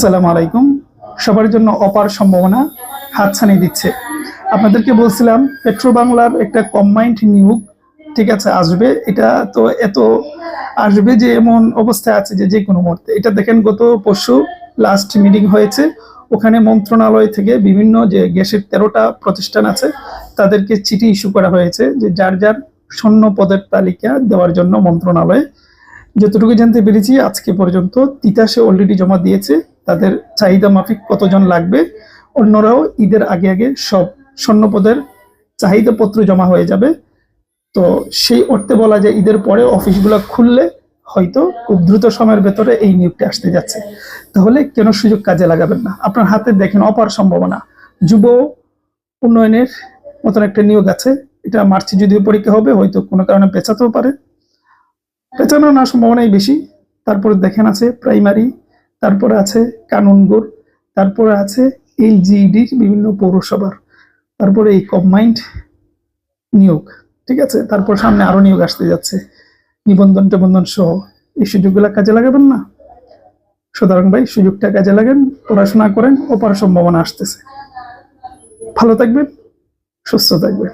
আসসালামু আলাইকুম। সবার জন্য অপার সম্ভাবনা হাতছানি দিচ্ছে। আপনাদেরকে বলছিলাম পেট্রো বাংলার একটা কম্বাইন্ড নিয়োগ ঠিক আছে আসবে, এটা তো এত আসবে যে এমন অবস্থায় আছে যে যে কোনো মুহূর্তে। এটা দেখেন গত পরশু লাস্ট মিটিং হয়েছে, ওখানে মন্ত্রণালয় থেকে বিভিন্ন যে গ্যাসের 13টা প্রতিষ্ঠান আছে তাদেরকে চিঠি ইস্যু করা হয়েছে যে যার যার শূন্য পদের তালিকা দেওয়ার জন্য মন্ত্রণালয়ে। যতটুকু জানতে পেরেছি আজকে পর্যন্ত তিতাসে অলরেডি জমা দিয়েছে তাদের চাহিদা মাফিক কতজন লাগবে। অন্যরাও ঈদের আগে আগে সব স্বর্ণপদের চাহিদা পত্র জমা হয়ে যাবে। তো সেই অর্থে বলা যায় ঈদের পরে অফিসগুলো খুললে হয়তো খুব দ্রুত সময়ের ভেতরে এই নিয়োগটা আসতে যাচ্ছে। তাহলে কেন সুযোগ কাজে লাগাবেন না? আপনার হাতে দেখেন অপার সম্ভাবনা। যুব উন্নয়নের মতন একটা নিয়োগ আছে, এটা মার্চে যদিও পরীক্ষা হবে, হয়তো কোনো কারণে পেছাতেও পারে, পেছানো না সম্ভাবনাই বেশি। তারপরে দেখেন আছে প্রাইমারি, তারপরে আছে কানুনগোর, তারপরে আছে এলজিইডির বিভিন্ন পৌরসভার, তারপরে এই কম্বাইন্ড নিয়োগ, ঠিক আছে। তারপর সামনে আরো নিয়োগ আসতে যাচ্ছে, নিবন্ধন টেবন্ধন সহ। এই সুযোগগুলো কাজে লাগাবেন না? সুতরাং ভাই সুযোগটা কাজে লাগান, পড়াশোনা করেন, অপার সম্ভাবনা আসতেছে। ভালো থাকবেন, সুস্থ থাকবেন।